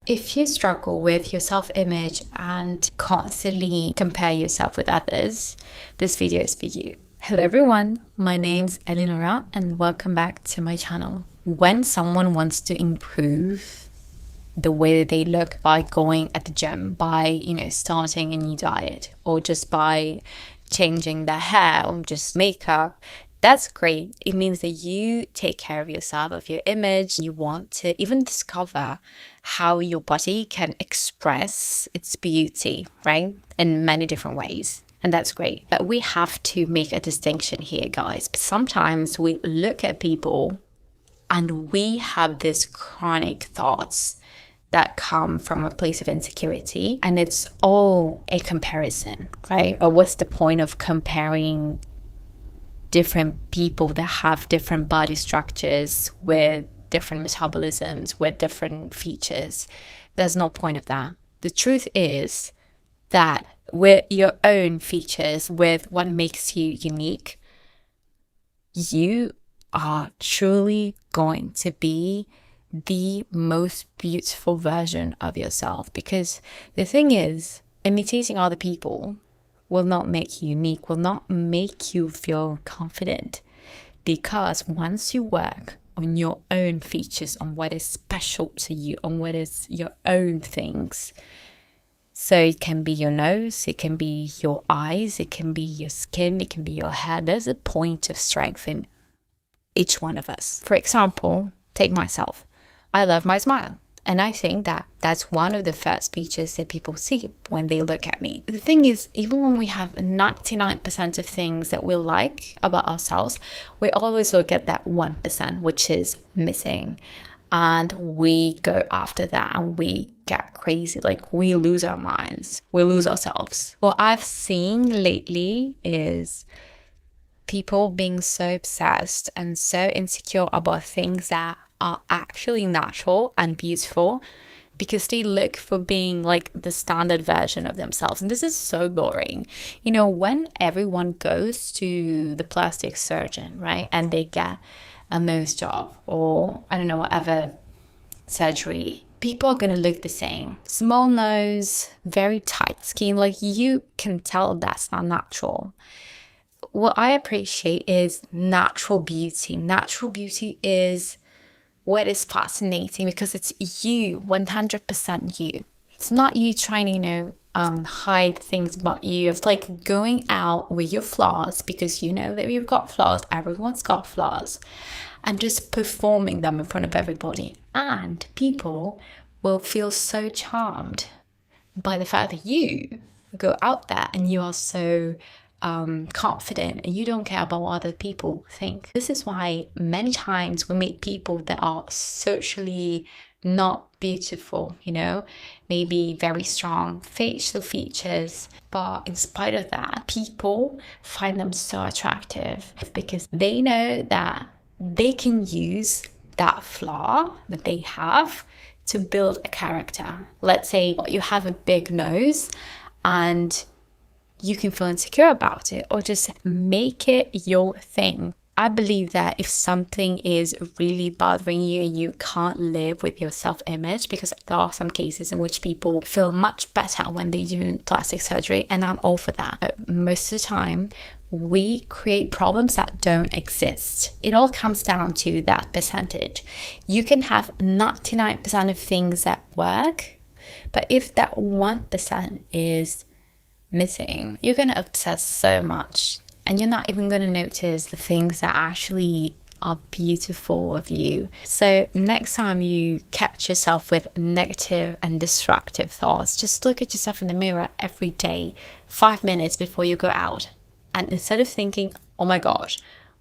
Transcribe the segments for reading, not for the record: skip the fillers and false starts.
If you struggle with your self-image and constantly compare yourself with others, this video is for you. Hello everyone, my name's Eleonora and welcome back to my channel. When someone wants to improve the way that they look by going at the gym, by, starting a new diet, or just by changing their hair or just makeup, that's great. It means that you take care of yourself, of your image. You want to even discover how your body can express its beauty, right? In many different ways. And that's great. But we have to make a distinction here, guys. Sometimes we look at people and we have these chronic thoughts that come from a place of insecurity. And it's all a comparison, right? Or what's the point of comparing different people that have different body structures with different metabolisms, with different features? There's no point of that. The truth is that with your own features, with what makes you unique, you are truly going to be the most beautiful version of yourself. Because the thing is, imitating other people will not make you unique, will not make you feel confident. Because once you work on your own features, on what is special to you, on what is your own things, so it can be your nose, it can be your eyes, it can be your skin, it can be your hair. There's a point of strength in each one of us. For example, take myself. I love my smile. And I think that that's one of the first features that people see when they look at me. The thing is, even when we have 99% of things that we like about ourselves, we always look at that 1%, which is missing. And we go after that and we get crazy. Like, we lose our minds. We lose ourselves. What I've seen lately is people being so obsessed and so insecure about things that are actually natural and beautiful because they look for being like the standard version of themselves. And this is so boring. When everyone goes to the plastic surgeon, right, and they get a nose job or I don't know, whatever surgery, people are going to look the same. Small nose, very tight skin. Like, you can tell that's not natural. What I appreciate is natural beauty. Natural beauty is what is fascinating because it's you, 100% you. It's not you trying to, hide things about you. It's like going out with your flaws because you know that you've got flaws. Everyone's got flaws. And just performing them in front of everybody. And people will feel so charmed by the fact that you go out there and you are so confident and you don't care about what other people think. This is why many times we meet people that are socially not beautiful, maybe very strong facial features, but in spite of that, people find them so attractive because they know that they can use that flaw that they have to build a character. Let's say you have a big nose and you can feel insecure about it, or just make it your thing. I believe that if something is really bothering you and you can't live with your self-image, because there are some cases in which people feel much better when they do plastic surgery, and I'm all for that. But most of the time, we create problems that don't exist. It all comes down to that percentage. You can have 99% of things that work, but if that 1% is missing, you're going to obsess so much and you're not even going to notice the things that actually are beautiful of you. So next time you catch yourself with negative and destructive thoughts, just look at yourself in the mirror every day, 5 minutes before you go out. And instead of thinking, oh my gosh,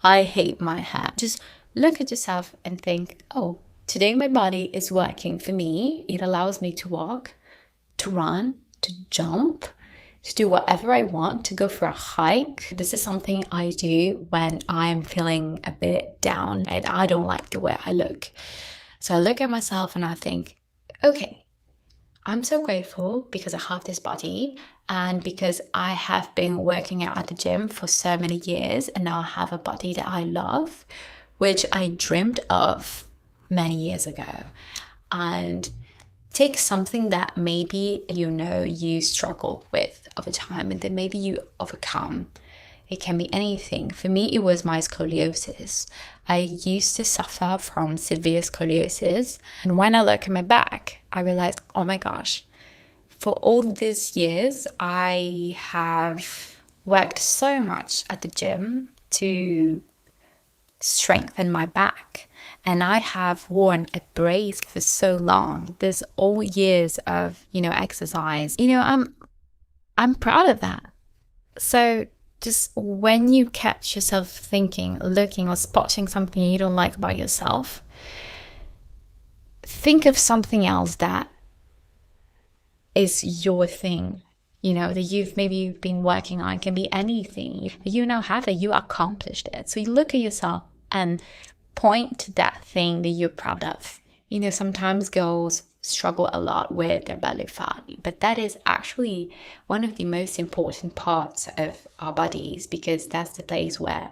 I hate my hair, just look at yourself and think, oh, today my body is working for me. It allows me to walk, to run, to jump, to do whatever I want, to go for a hike. This is something I do when I'm feeling a bit down and I don't like the way I look. So I look at myself and I think, okay, I'm so grateful because I have this body and because I have been working out at the gym for so many years and now I have a body that I love, which I dreamed of many years ago. And Take something that maybe you struggle with over time and then maybe you overcome. It can be anything. For me, it was my scoliosis. I used to suffer from severe scoliosis. And when I look at my back, I realized, oh my gosh, for all these years, I have worked so much at the gym to strengthen my back. And I have worn a brace for so long. There's all years of, exercise. I'm proud of that. So just when you catch yourself thinking, looking, or spotting something you don't like about yourself, think of something else that is your thing, that you've been working on. It can be anything. You now have it, you accomplished it. So you look at yourself and point to that thing that you're proud of. Sometimes girls struggle a lot with their belly fat, but that is actually one of the most important parts of our bodies because that's the place where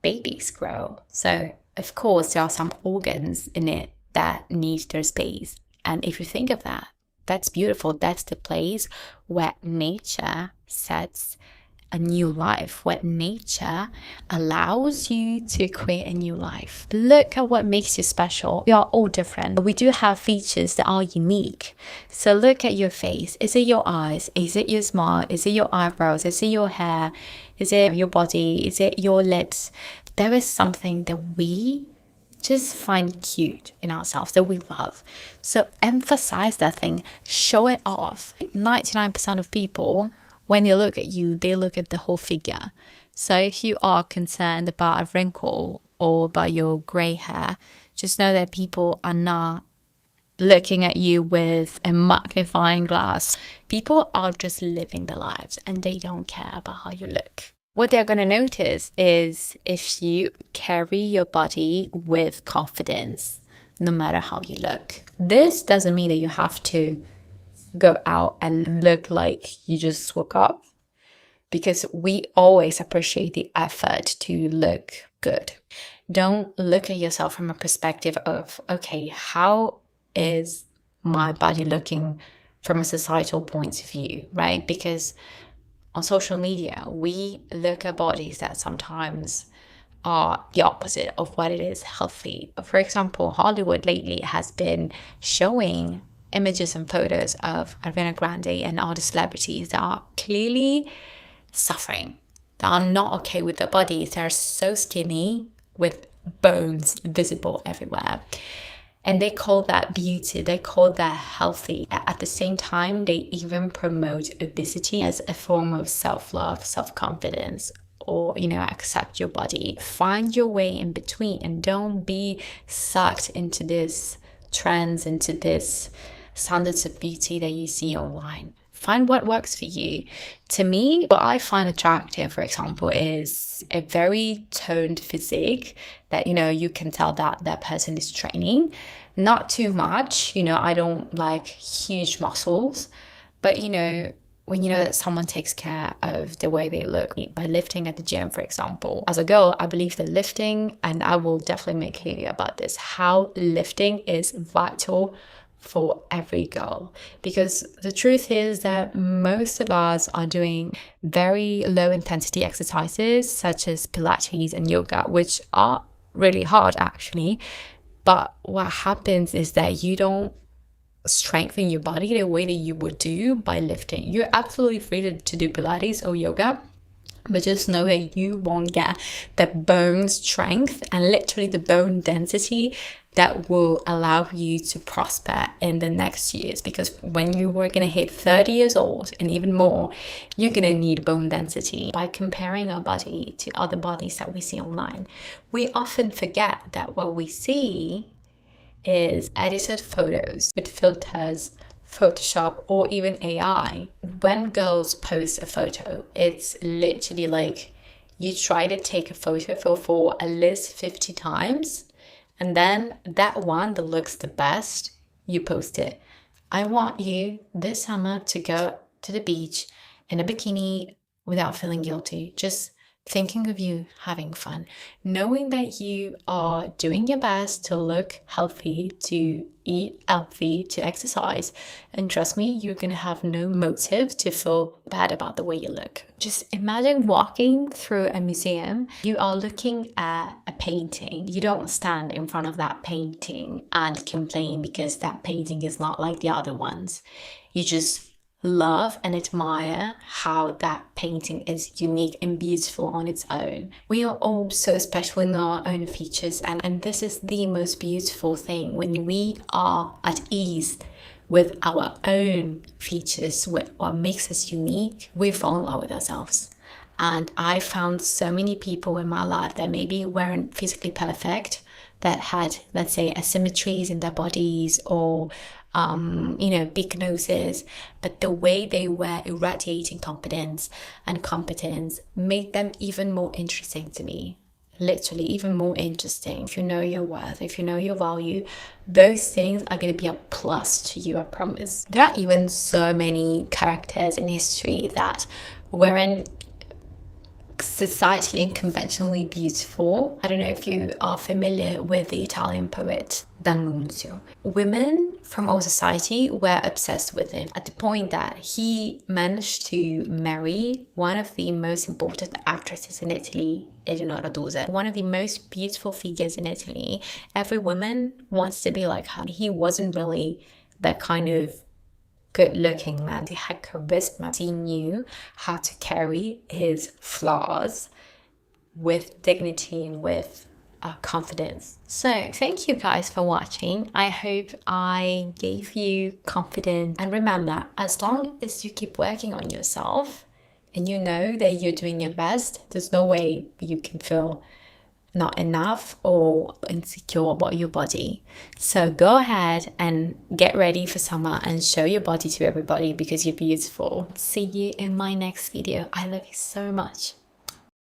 babies grow. So of course there are some organs in it that need their space. And if you think of that, that's beautiful. That's the place where nature sets a new life, where nature allows you to create a new life. Look at what makes you special. We are all different. We do have features that are unique. So look at your face. Is it your eyes? Is it your smile? Is it your eyebrows? Is it your hair? Is it your body? Is it your lips? There is something that we just find cute in ourselves, that we love. So emphasize that thing. Show it off. 99% of people, when they look at you, they look at the whole figure. So if you are concerned about a wrinkle or about your grey hair, just know that people are not looking at you with a magnifying glass. People are just living their lives and they don't care about how you look. What they're going to notice is if you carry your body with confidence, no matter how you look. This doesn't mean that you have to go out and look like you just woke up, because we always appreciate the effort to look good. Don't look at yourself from a perspective of, okay, how is my body looking from a societal point of view, right? Because on social media, we look at bodies that sometimes are the opposite of what it is healthy. For example, Hollywood lately has been showing images and photos of Ariana Grande and other celebrities that are clearly suffering, that are not okay with their bodies. They're so skinny with bones visible everywhere. And they call that beauty, they call that healthy. At the same time, they even promote obesity as a form of self-love, self-confidence, or, accept your body. Find your way in between and don't be sucked into this trends, into this standards of beauty that you see online. Find what works for you. To me, what I find attractive, for example, is a very toned physique that, you can tell that that person is training. Not too much, I don't like huge muscles, but, when you know that someone takes care of the way they look by lifting at the gym, for example. As a girl, I believe that lifting, and I will definitely make a video about this, how lifting is vital for every girl, because the truth is that most of us are doing very low intensity exercises such as Pilates and yoga, which are really hard actually, but what happens is that you don't strengthen your body the way that you would do by lifting. You're absolutely free to do Pilates or yoga, but just know that you won't get the bone strength and literally the bone density that will allow you to prosper in the next years. Because when you are going to hit 30 years old and even more, you're going to need bone density. By comparing our body to other bodies that we see online, we often forget that what we see is edited photos with filters, Photoshop, or even AI. When girls post a photo, it's literally like you try to take a photo for at least 50 times, and then that one that looks the best, you post it. I want you this summer to go to the beach in a bikini without feeling guilty. Just thinking of you having fun, knowing that you are doing your best to look healthy, to eat healthy, to exercise. And trust me, you're going to have no motive to feel bad about the way you look. Just imagine walking through a museum. You are looking at a painting. You don't stand in front of that painting and complain because that painting is not like the other ones. You just love and admire how that painting is unique and beautiful on its own. We are all so special in our own features, and this is the most beautiful thing. When we are at ease with our own features, with what makes us unique, we fall in love with ourselves. And I found so many people in my life that maybe weren't physically perfect, that had, let's say, asymmetries in their bodies, or big noses, but the way they were irradiating confidence and competence made them even more interesting to me. Literally, even more interesting. If you know your worth, if you know your value, those things are going to be a plus to you, I promise. There are even so many characters in history that weren't societally and conventionally beautiful. I don't know if you are familiar with the Italian poet D'Annunzio. Women from our society were obsessed with him, at the point that he managed to marry one of the most important actresses in Italy, Eleonora Duse, one of the most beautiful figures in Italy. Every woman wants to be like her. He wasn't really that kind of good-looking man. He had charisma. He knew how to carry his flaws with dignity and with confidence. So thank you guys for watching. I hope I gave you confidence. And remember, as long as you keep working on yourself and you know that you're doing your best, there's no way you can feel not enough or insecure about your body. So go ahead and get ready for summer and show your body to everybody, because you're beautiful. See you in my next video. I love you so much.